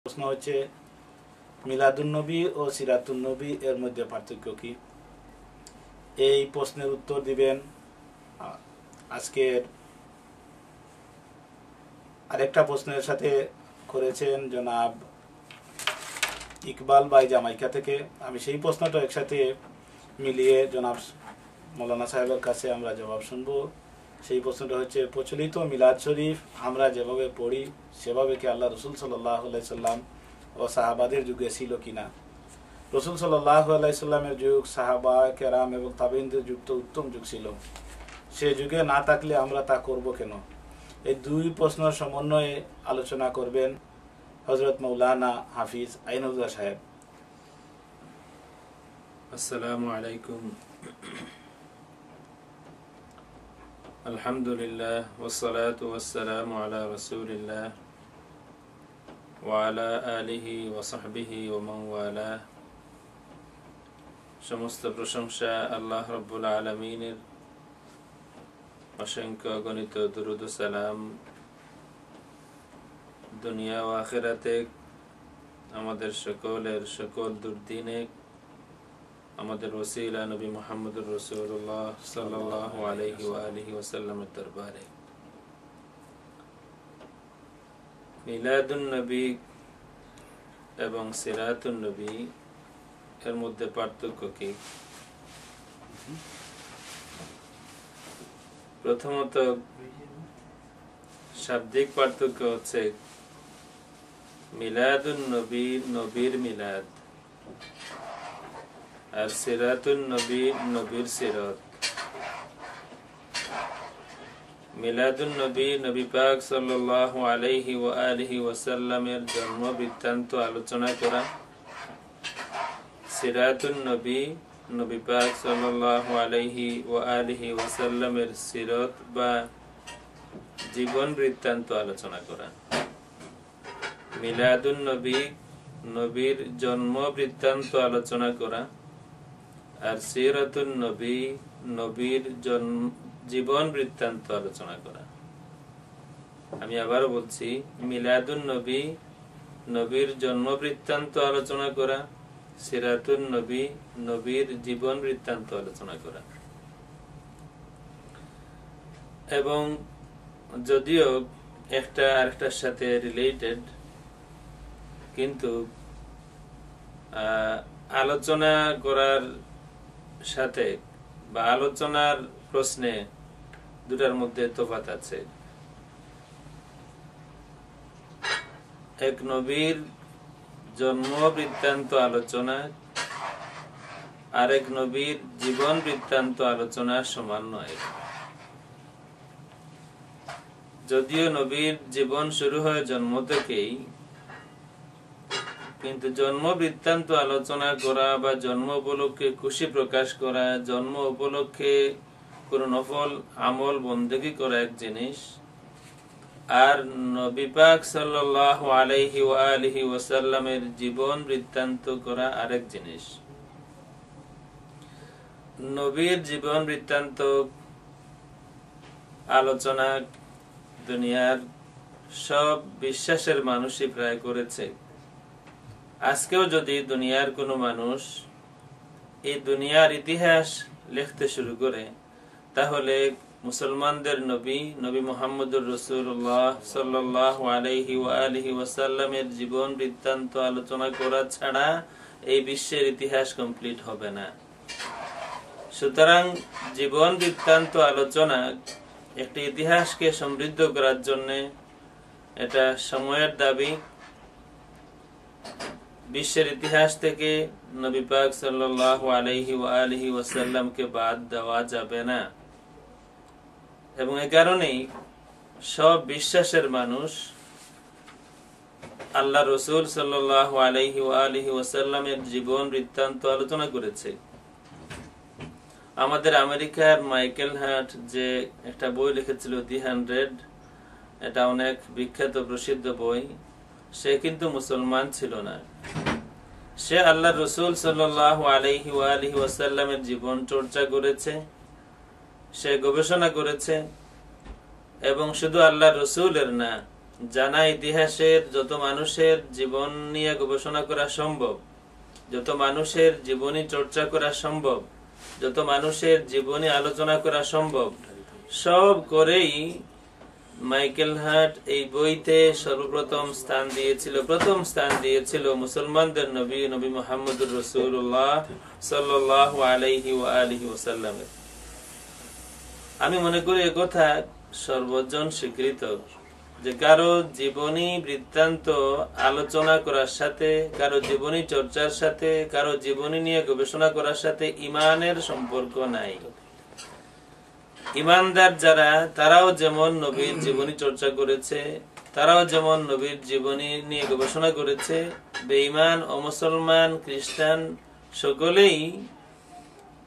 প্রশ্ন হচ্ছে মিলাদুন্নবী ও সিরাতুন্নবী এর মধ্যে পার্থক্য কি? এই প্রশ্নের উত্তর দিবেন আজকের আরেকটা প্রশ্নের সাথে করেছেন জনাব ইকবাল ভাই জামাইকা থেকে। আমি সেই প্রশ্নটা একসাথে মিলিয়ে জনাব মৌলানা সাহেবের কাছে আমরা জবাব শুনবো। সেই প্রশ্নটা হচ্ছে, প্রচলিত মিলাদ শরীফ আমরা যেভাবে পড়ি সেভাবে কি আল্লাহ রসুল সাল্লাল্লাহু আলাইহি সাল্লাম ও সাহাবাদের যুগে ছিল কিনা? রসুল সাল্লাল্লাহু আলাইহি সাল্লামের যুগ, সাহাবা কেরাম এবং তাবেঈনদের যুগ তো উত্তম যুগ ছিল। সে যুগে না থাকলে আমরা তা করব কেন? এই দুই প্রশ্নের সমন্বয়ে আলোচনা করবেন হযরত মাওলানা হাফিজ আইনুল্লাহ সাহেব। আসসালামু আলাইকুম। আলহামদুলিল্লাহ ওয়াসসালাতু ওয়াসসালামু আলা রাসূলিল্লাহ ওয়া আলা আলিহি ওয়া সাহবিহি ওয়া মান ওয়ালা। সমস্ত প্রশংসা আল্লাহ রাব্বুল আলামিনের, অসংখ্য গণিত দুরূদ ও সালাম দুনিয়া ও আখিরাতে আমাদের সকলের সকল দুর্দিনে আমাদের ওসিলা নবী মুহাম্মদুর রাসূলুল্লাহ সাল্লাল্লাহু আলাইহি ওয়া আলিহি ওয়াসাল্লামের দরবারে। মিলাদুন নবী এবং সিরাতুন নবী এর মধ্যে পার্থক্য কি? প্রথমত শাব্দিক পার্থক্য হচ্ছে মিলাদুন নবী নবীর মিলাদ, আর সিরাতুন নবী নবীর সিরাত। মিলাদুন নবী নবী পাক সাল্লাল্লাহু আলাইহি ওয়া আলিহি ওয়াসাল্লামের জন্ম বৃত্তান্ত আলোচনা করা। সিরাতুন নবী নবী পাক সাল্লাল্লাহু আলাইহি ওয়া আলিহি ওয়াসাল্লামের সিরাত বা জীবন বৃত্তান্ত আলোচনা করা। মিলাদুন নবী নবীর জন্ম বৃত্তান্ত আলোচনা করা, আর সিরাতুন নবী নবীর জীবন বৃত্তান্ত আলোচনা করা। আমি আবারও বলছি, মিলাদুন নবী নবীর জন্ম বৃত্তান্ত আলোচনা করা, সিরাতুন নবী নবীর জীবন বৃত্তান্ত আলোচনা করা। এবং যদিও একটা আরেকটার সাথে রিলেটেড, কিন্তু আলোচনা করার সাথে বা আলোচনার প্রশ্নে দুটার মধ্যে তফাৎ আছে। এক নবীর জন্ম বৃত্তান্ত আলোচনা, আরেক নবীর জীবন বৃত্তান্ত আলোচনা সমান নয়। যদিও নবীর জীবন শুরু হয় জন্ম থেকেই, কিন্তু জন্ম বৃত্তান্ত আলোচনা করা বা জন্ম উপলক্ষে খুশি প্রকাশ করা, জন্ম উপলক্ষে কোন নফল আমল বন্দেগী করা এক জিনিস, আর নবী পাক সাল্লাল্লাহু আলাইহি ওয়া আলিহি ওয়াসাল্লামের জীবন বৃত্তান্ত করা আরেক জিনিস। নবীর জীবন বৃত্তান্ত আলোচনা দুনিয়ার সব বিশ্বাসের মানুষই প্রায় করেছে। আজকেও যদি দুনিয়ার কোনো মানুষ এই দুনিয়ার ইতিহাস লিখতে শুরু করে, তাহলে মুসলমানদের নবী নবী মুহাম্মদুর রাসূলুল্লাহ সাল্লাল্লাহু আলাইহি ওয়া আলিহি ওয়াসাল্লামের জীবন বৃত্তান্ত আলোচনা করা ছাড়া এই বিশ্বের ইতিহাস কমপ্লিট হবে না। সুতরাং জীবন বৃত্তান্ত আলোচনা একটি ইতিহাসকে সমৃদ্ধ করার জন্য এটা সময়ের দাবি। বিশ্বের ইতিহাস থেকে নবী পাক সাল্লাল্লাহু আলাইহি ওয়া আলিহি ওয়াসাল্লামকে বাদ দেওয়া যাবে না। এবং এই কারণেই সব বিশ্বাসের মানুষ আল্লাহ রসুল সাল্লাল্লাহু আলাইহি ওয়া আলিহি ওয়াসাল্লামের জীবন বৃত্তান্ত আলোচনা করেছে। আমাদের আমেরিকার মাইকেল হার্ট যে একটা বই লিখেছিল দি 100, এটা অনেক বিখ্যাত প্রসিদ্ধ বই। সে কিন্তু মুসলমান ছিল না। সে আল্লাহ রসুল সাল্লাল্লাহু আলাইহি ওয়া আলিহি ওয়াসাল্লামের জীবন চর্চা করেছে, সে গবেষণা করেছে, এবং শুধু আল্লাহ রসুলের না, জানা ইতিহাসের যত মানুষের জীবন নিয়ে গবেষণা করা সম্ভব, যত মানুষের জীবনী চর্চা করা সম্ভব, যত মানুষের জীবনী আলোচনা করা সম্ভব, সব করেই মাইকেল হার্ট এই বইতে সর্বপ্রথম প্রথম স্থান দিয়েছিল মুসলমানদের নবী নবী মুহাম্মদুর রাসূলুল্লাহ সাল্লাল্লাহু আলাইহি ওয়া আলিহি ওয়াসাল্লামের। আমি মনে করি একথা সর্বজন স্বীকৃত যে কারো জীবনী বৃত্তান্ত আলোচনা করার সাথে, কারো জীবনী চর্চার সাথে, কারো জীবনী নিয়ে গবেষণা করার সাথে ইমানের সম্পর্ক নাই। ইমানদার যারা, তারাও যেমন নবীর জীবনী চর্চা করেছে, তারাও যেমন নবীর জীবনী নিয়ে গবেষণা করেছে, বেঈমান ও মুসলমান খ্রিস্টান সকলেই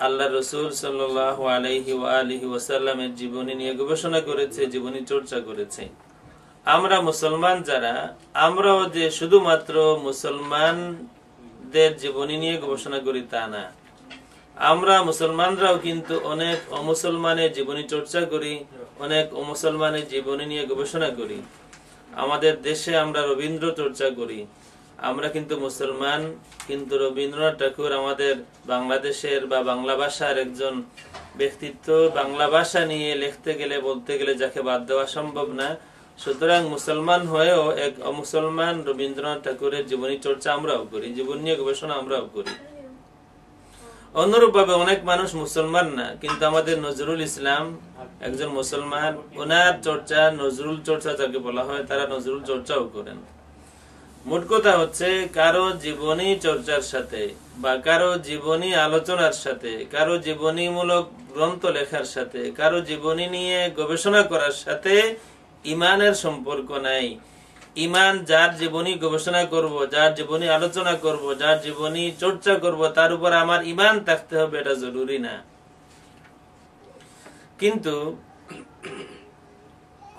আল্লাহ রসুল সাল্লাল্লাহু আলাইহি ওয়া আলিহি ওয়াসাল্লামের জীবনী নিয়ে গবেষণা করেছে, জীবনী চর্চা করেছে। আমরা মুসলমান যারা, আমরাও যে শুধুমাত্র মুসলমানদের জীবনী নিয়ে গবেষণা করি তা না, আমরা মুসলমানরাও কিন্তু অনেক অমুসলমানের জীবনী চর্চা করি, অনেক অমুসলমানের জীবনী নিয়ে গবেষণা করি। আমাদের দেশে আমরা রবীন্দ্র চর্চা করি, আমরা কিন্তু মুসলমান, কিন্তু রবীন্দ্রনাথ ঠাকুর আমাদের বাংলাদেশের বা বাংলা ভাষার একজন ব্যক্তিত্ব। বাংলা ভাষা নিয়ে লিখতে গেলে, বলতে গেলে যাকে বাদ দেওয়া সম্ভব না। সুতরাং মুসলমান হয়েও এক অমুসলমান রবীন্দ্রনাথ ঠাকুরের জীবনী চর্চা আমরাও করি, জীবন নিয়ে গবেষণা আমরাও করি। অনুরূপ ভাবে অনেক মানুষ মুসলমান না, কিন্তু আমাদের নজরুল ইসলাম একজন মুসলমান, ওনার চর্চা, নজরুল চর্চা যাকে বলা হয়, তারা নজরুল চর্চাও করেন। মোট কথা হচ্ছে, কারো জীবনী চর্চার সাথে বা কারো জীবনী আলোচনার সাথে, কারো জীবনীমূলক গ্রন্থ লেখার সাথে, কারো জীবনী নিয়ে গবেষণা করার সাথে ইমানের সম্পর্ক নাই। ইমান যার জীবনী গবেষণা করব, যার জীবনী আলোচনা করব, যার জীবনী চর্চা করব, তার উপর আমার ইমান থাকতে হবে, এটা জরুরি না। কিন্তু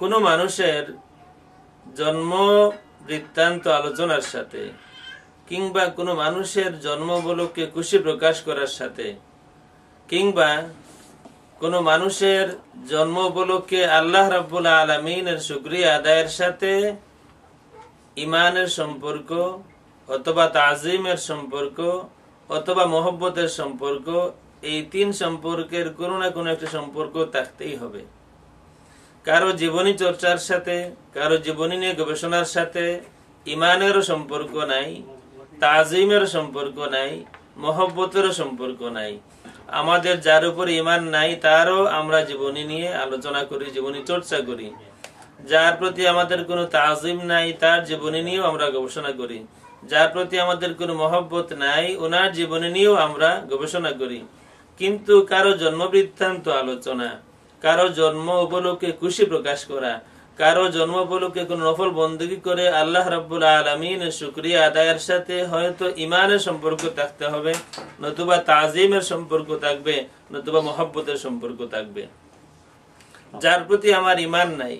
কোন মানুষের জন্ম বৃত্তান্ত আলোচনার সাথে, কিংবা কোন মানুষের জন্ম উপলক্ষে খুশি প্রকাশ করার সাথে, কিংবা কোন মানুষের জন্ম উপলক্ষে আল্লাহ রাব্বুল আলামিনের শুকরিয়া আদায়ের সাথে ইমানের সম্পর্ক, অথবা তাজিমের সম্পর্ক, অথবা মহব্বতের সম্পর্ক, এই তিন সম্পর্কের কোনো না কোনো একটা সম্পর্ক থাকতেই হবে। কারো জীবনী চর্চার সাথে, কারো জীবনী নিয়ে গবেষণার সাথে ইমানেরও সম্পর্ক নাই, তাজিমের সম্পর্ক নাই, মহব্বতেরও সম্পর্ক নাই। আমাদের যার উপর ইমান নাই, তারও আমরা জীবনী নিয়ে আলোচনা করি, জীবনী চর্চা করি। যার প্রতি আমাদের কোনো তাজিম নাই, তার জীবনী নিয়েও আমরা গবেষণা করি। যার প্রতি আমাদের কোনো মহব্বত নাই, ওনার জীবনী নিয়েও আমরা গবেষণা করি। কিন্তু কারো জন্ম বৃত্তান্ত আলোচনা, কারো জন্ম উপলক্ষে খুশি প্রকাশ করা, কারো জন্ম উপলক্ষে কোন নফল বন্দী করে আল্লাহ রাব্বুল আলামিনের শুকরিয়া আদায়ের সাথে হয়তো ইমানের সম্পর্ক থাকতে হবে, নতুবা তাজিমের সম্পর্ক থাকবে, নতুবা মহব্বতের সম্পর্ক থাকবে। যার প্রতি আমার ইমান নাই,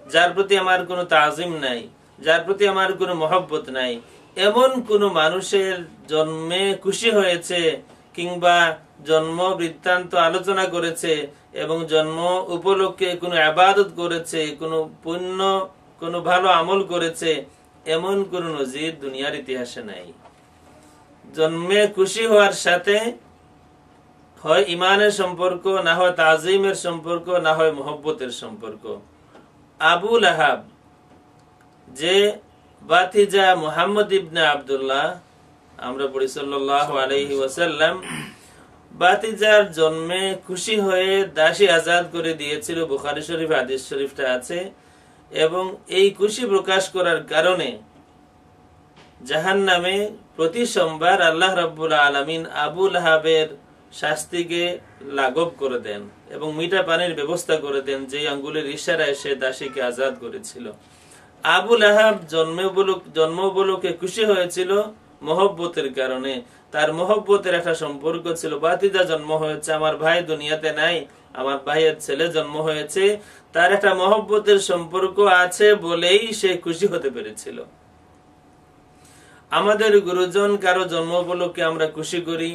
যার প্রতি আমার কোনো তাজিম নাই, যার প্রতি আমার কোনো মহব্বত নাই, এমন কোন মানুষের জন্মে খুশি হয়েছে, কিংবা জন্ম বৃত্তান্ত আলোচনা করেছে এবং জন্ম উপলক্ষে কোনো ইবাদত করেছে, কোনো পুণ্য, কোনো ভালো আমল করেছে, এমন কোন নজির দুনিয়ার ইতিহাসে নাই। জন্মে খুশি হওয়ার সাথে হয় ইমানের সম্পর্ক, না হয় তাজিমের সম্পর্ক, না হয় মহব্বতের সম্পর্ক। আবু লাহাব, যে বাতিজা মুহাম্মদ ইবনে আব্দুল্লাহ, আমরা পড়ি সাল্লাল্লাহু আলাইহি ওয়াসাল্লাম, বাতিজার জন্মে খুশি হয়ে দাসী আজাদ করে দিয়েছিল, বুখারী শরীফ হাদিস শরীফটা আছে। এবং এই খুশি প্রকাশ করার কারণে জাহান্নামে প্রতি সোমবার আল্লাহ রাব্বুল আলামিন আবু লাহাবের শাস্তিকে লাঘব করে দেন এবং মিঠা পানির ব্যবস্থা করে দেন, যে আঙ্গুলের ইশারায় সে দাসীকে আজাদ করেছিল। আবু লাহাব জন্ম উপলক্ষে খুশি হয়েছিল মহব্বতের কারণে। তার মহব্বতের একটা সম্পর্ক ছিল, বাতিজা জন্ম হয়েছে, আমার ভাই দুনিয়াতে নাই, আমার ভাইয়ের ছেলে জন্ম হয়েছে, তার একটা মহব্বতের সম্পর্ক আছে বলেই সে খুশি হতে পেরেছিল। আমাদের গুরুজন কারো জন্ম উপলক্ষে আমরা খুশি করি,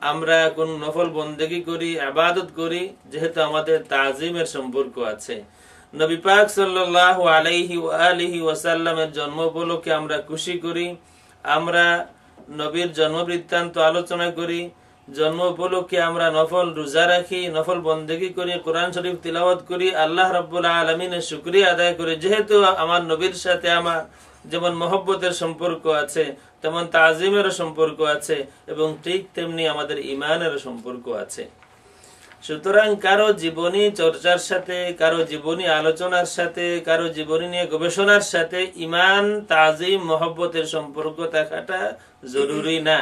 আমরা কোন নফল বন্দেগী করি, ইবাদত করি, যেহেতু আমাদের তাজিমের সম্পর্ক আছে। নবী পাক সাল্লাল্লাহু আলাইহি ওয়া আলিহি ওয়াসাল্লামের জন্ম উপলক্ষে আমরা খুশি করি, আমরা নবীর জন্ম বৃত্তান্ত আলোচনা করি, জন্ম উপলক্ষে আমরা নফল রোজা রাখি, নফল বন্দেগী করি, কোরআন শরীফ তিলাওয়াত করি, আল্লাহ রাব্বুল আলামিনের শুকরিয়া আদায় করি। যেহেতু আমার নবীর সাথে আমার যেমন মহব্বতের সম্পর্ক আছে, তেমন তাজিমেরও সম্পর্ক আছে, এবং ঠিক তেমনি আমাদের ইমানেরও সম্পর্ক আছে। সুতরাং কারো জীবনী চর্চার সাথে, কারো জীবনী আলোচনার সাথে, কারো জীবনী নিয়ে গবেষণার সাথে ইমান, তাজিম, মহব্বতের সম্পর্ক থাকাটা জরুরি না।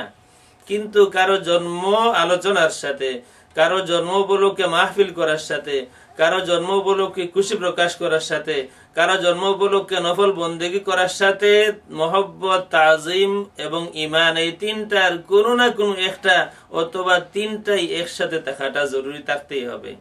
কিন্তু কারো জন্ম আলোচনার সাথে, কারো জন্ম উপলক্ষে মাহফিল করার সাথে, কারো জন্ম উপলক্ষে খুশি প্রকাশ করার সাথে, কারো জন্ম উপলক্ষে নফল বন্দেগী করার সাথে মহব্বত, তাজিম এবং ইমান, এই তিনটার কোনো না কোনো একটা অথবা তিনটাই একসাথে থাকাটা জরুরি, থাকতেই হবে।